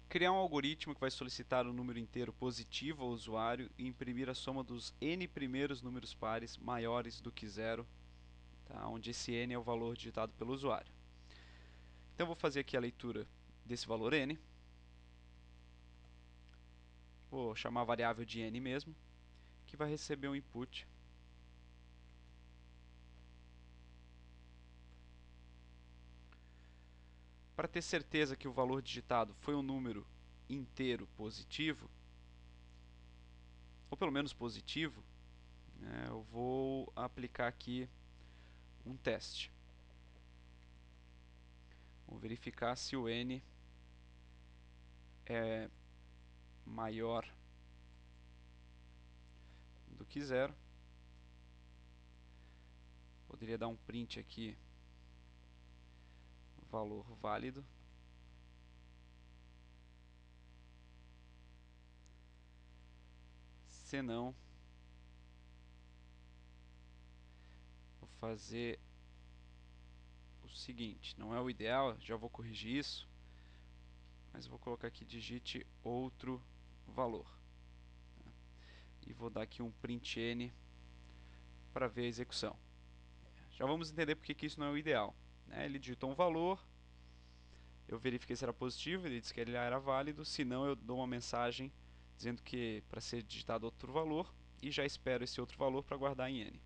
Criar um algoritmo que vai solicitar um número inteiro positivo ao usuário e imprimir a soma dos n primeiros números pares maiores do que zero, tá? Onde esse n é o valor digitado pelo usuário. Então eu vou fazer aqui a leitura desse valor n. Vou chamar a variável de n mesmo, que vai receber um input para ter certeza que o valor digitado foi um número inteiro positivo, ou pelo menos positivo, né, eu vou aplicar aqui um teste. Vou verificar se o n é maior do que zero. Poderia dar um print aqui, valor válido. Se não, vou fazer o seguinte, não é o ideal, já vou corrigir isso, mas vou colocar aqui digite outro valor. E vou dar aqui um print n para ver a execução. Já vamos entender porque que isso não é o ideal, né? Ele digitou um valor, eu verifiquei se era positivo, ele disse que ele era válido, se não eu dou uma mensagem dizendo que para ser digitado outro valor e já espero esse outro valor para guardar em n.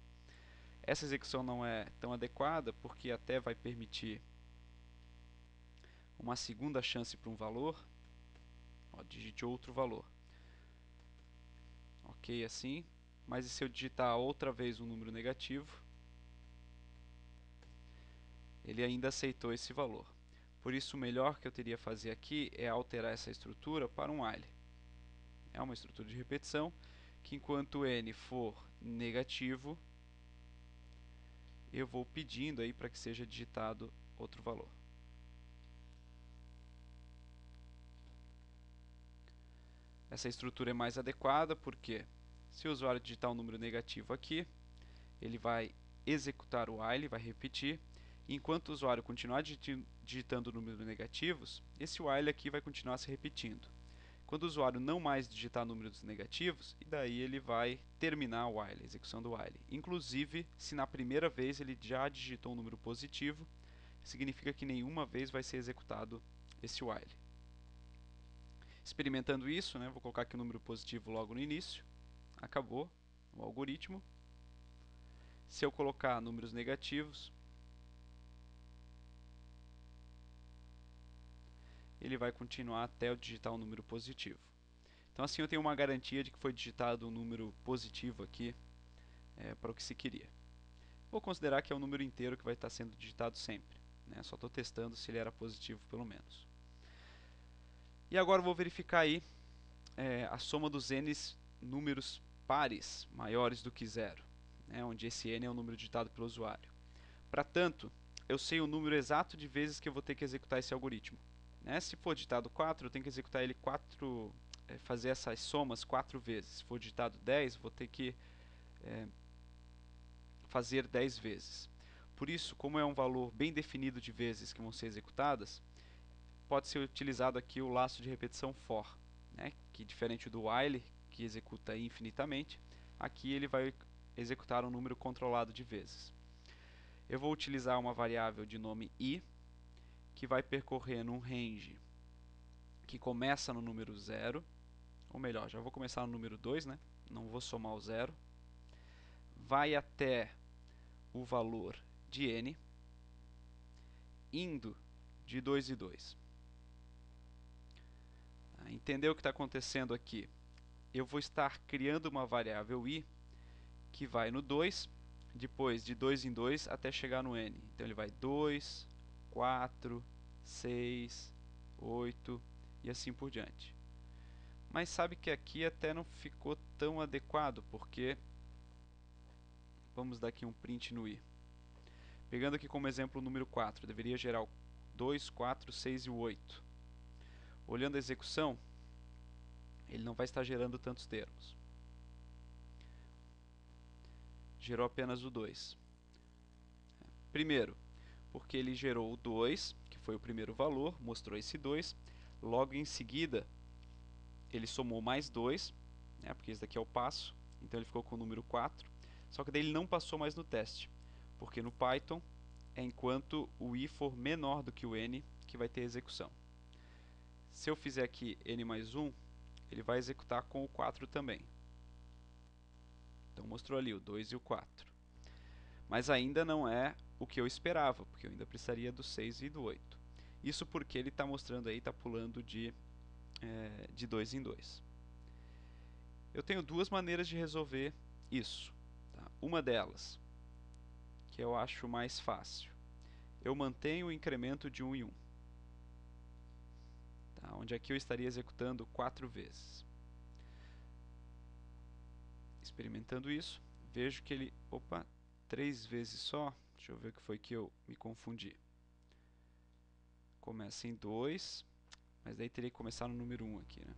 Essa execução não é tão adequada porque até vai permitir uma segunda chance para um valor. Ó, digite outro valor. Ok, assim. Mas e se eu digitar outra vez um número negativo? Ele ainda aceitou esse valor. Por isso, o melhor que eu teria a fazer aqui é alterar essa estrutura para um while. É uma estrutura de repetição que, enquanto n for negativo, eu vou pedindo aí para que seja digitado outro valor. Essa estrutura é mais adequada porque, se o usuário digitar um número negativo aqui, ele vai executar o while, vai repetir. Enquanto o usuário continuar digitando números negativos, esse while aqui vai continuar se repetindo. Quando o usuário não mais digitar números negativos, e daí ele vai terminar o while, a execução do while. Inclusive, se na primeira vez ele já digitou um número positivo, significa que nenhuma vez vai ser executado esse while. Experimentando isso, né, vou colocar aqui o número positivo logo no início. Acabou o algoritmo. Se eu colocar números negativos, ele vai continuar até eu digitar um número positivo. Então assim eu tenho uma garantia de que foi digitado um número positivo aqui para o que se queria. Vou considerar que é um número inteiro que vai estar sendo digitado sempre, né? Só estou testando se ele era positivo pelo menos. E agora eu vou verificar aí a soma dos n números pares maiores do que zero, né? Onde esse n é o número digitado pelo usuário. Para tanto, eu sei o número exato de vezes que eu vou ter que executar esse algoritmo. Né? Se for digitado 4, eu tenho que executar ele fazer essas somas 4 vezes. Se for digitado 10, vou ter que fazer 10 vezes. Por isso, como é um valor bem definido de vezes que vão ser executadas, pode ser utilizado aqui o laço de repetição for, né? Que diferente do while, que executa infinitamente, aqui ele vai executar um número controlado de vezes. Eu vou utilizar uma variável de nome i, que vai percorrer num range que começa no número 0, ou melhor, já vou começar no número 2, né? Não vou somar o 0. Vai até o valor de n, indo de 2 em 2. Entendeu o que está acontecendo aqui? Eu vou estar criando uma variável i que vai no 2, depois de 2 em 2 até chegar no n. Então ele vai 2, 4, 6, 8 e assim por diante. Mas sabe que aqui até não ficou tão adequado, porque vamos dar aqui um print no i. Pegando aqui como exemplo o número 4, deveria gerar o 2, 4, 6 e o 8. Olhando a execução, ele não vai estar gerando tantos termos. Gerou apenas o 2. Primeiro, porque ele gerou o 2, que foi o primeiro valor, mostrou esse 2. Logo em seguida, ele somou mais 2, né, porque esse daqui é o passo, então ele ficou com o número 4, só que daí ele não passou mais no teste, porque no Python é enquanto o i for menor do que o n que vai ter execução. Se eu fizer aqui n mais 1, ele vai executar com o 4 também. Então mostrou ali o 2 e o 4. Mas ainda não é o que eu esperava, porque eu ainda precisaria do 6 e do 8. Isso porque ele está mostrando aí, está pulando de 2 em 2. Eu tenho duas maneiras de resolver isso. Tá? Uma delas, que eu acho mais fácil, eu mantenho o incremento de 1 em 1. Tá? Onde aqui eu estaria executando 4 vezes. Experimentando isso, vejo que ele... Opa, 3 vezes só. Deixa eu ver o que foi que eu me confundi. Começa em 2, mas daí teria que começar no número 1 aqui, né?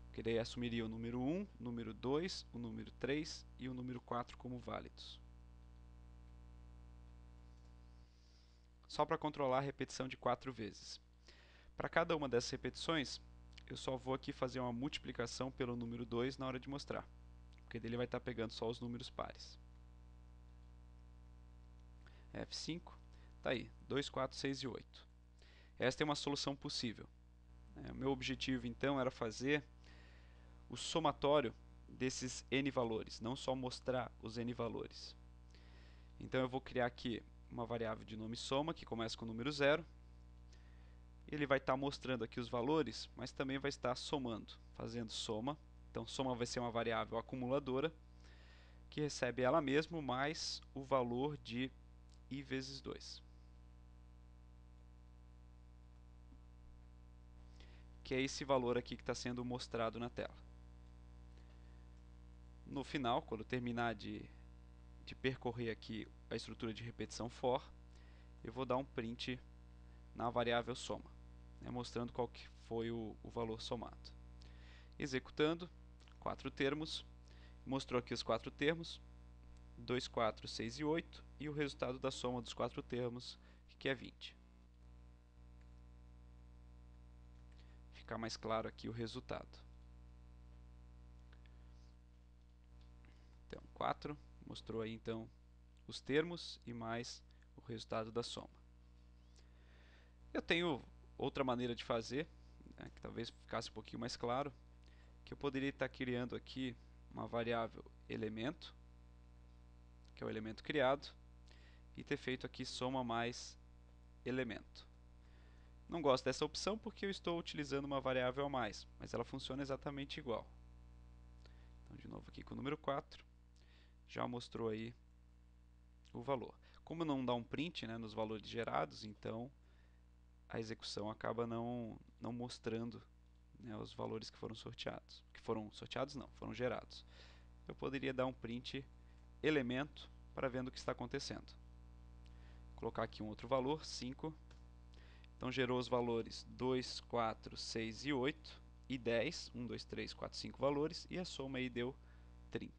Porque daí assumiria o número 1, o número 2, o número 3 e o número 4 como válidos. Só para controlar a repetição de 4 vezes. Para cada uma dessas repetições, eu só vou aqui fazer uma multiplicação pelo número 2 na hora de mostrar. Porque daí ele vai estar pegando só os números pares. F5, tá aí, 2, 4, 6 e 8. Esta é uma solução possível. O meu objetivo então era fazer o somatório desses n valores, não só mostrar os n valores. Então eu vou criar aqui uma variável de nome soma, que começa com o número 0. Ele vai estar mostrando aqui os valores, mas também vai estar somando, fazendo soma. Então soma vai ser uma variável acumuladora, que recebe ela mesma mais o valor de i vezes 2. Que é esse valor aqui que está sendo mostrado na tela. No final, quando terminar de percorrer aqui a estrutura de repetição for, eu vou dar um print na variável soma, né, mostrando qual que foi o valor somado. Executando, 4 termos, mostrou aqui os 4 termos, 2, 4, 6 e 8, e o resultado da soma dos 4 termos, que é 20. Ficar mais claro aqui o resultado. Então, 4, mostrou aí então os termos e mais o resultado da soma. Eu tenho outra maneira de fazer, né, que talvez ficasse um pouquinho mais claro, que eu poderia estar criando aqui uma variável elemento, que é o elemento criado, e ter feito aqui soma mais elemento. Não gosto dessa opção porque eu estou utilizando uma variável a mais, mas ela funciona exatamente igual. Então, de novo aqui com o número 4, já mostrou aí o valor. Como não dá um print, né, nos valores gerados, então a execução acaba não mostrando, né, os valores que foram sorteados. Que foram sorteados não, foram gerados. Eu poderia dar um print elemento para ver o que está acontecendo. Vou colocar aqui um outro valor, 5. Então gerou os valores 2, 4, 6 e 8 e 10. 1, 2, 3, 4, 5 valores e a soma aí deu 30.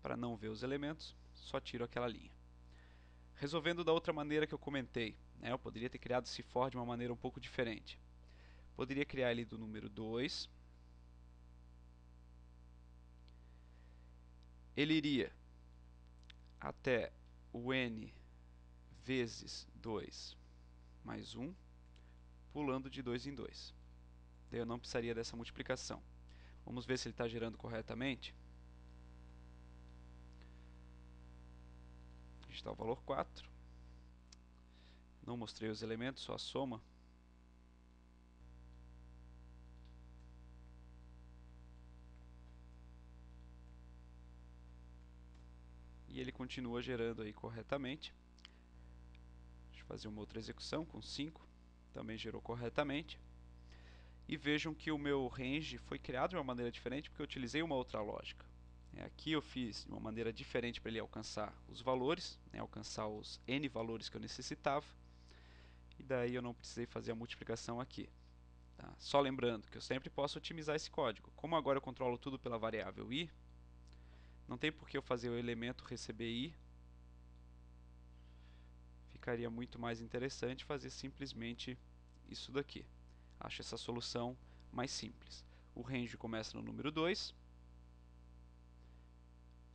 Para não ver os elementos, só tiro aquela linha. Resolvendo da outra maneira que eu comentei, né, eu poderia ter criado esse for de uma maneira um pouco diferente. Poderia criar ele do número 2. Ele iria até o n vezes 2 mais 1, pulando de 2 em 2. Daí eu não precisaria dessa multiplicação. Vamos ver se ele está gerando corretamente. Digitar o valor 4. Não mostrei os elementos, só a soma. E ele continua gerando aí corretamente. Deixa eu fazer uma outra execução com 5. Também gerou corretamente. E vejam que o meu range foi criado de uma maneira diferente porque eu utilizei uma outra lógica. Aqui eu fiz de uma maneira diferente para ele alcançar os valores, né, alcançar os n valores que eu necessitava. E daí eu não precisei fazer a multiplicação aqui. Tá? Só lembrando que eu sempre posso otimizar esse código. Como agora eu controlo tudo pela variável i, não tem por que eu fazer o elemento receber i. Ficaria muito mais interessante fazer simplesmente isso daqui. Acho essa solução mais simples. O range começa no número 2,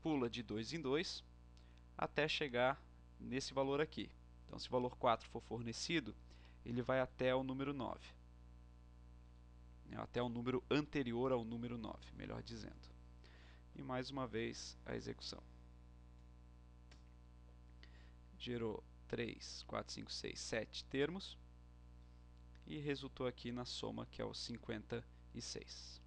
pula de 2 em 2, até chegar nesse valor aqui. Então, se o valor 4 for fornecido, ele vai até o número 9. Até o número anterior ao número 9, melhor dizendo. E mais uma vez a execução. Gerou 3, 4, 5, 6, 7 termos e resultou aqui na soma, que é o 56.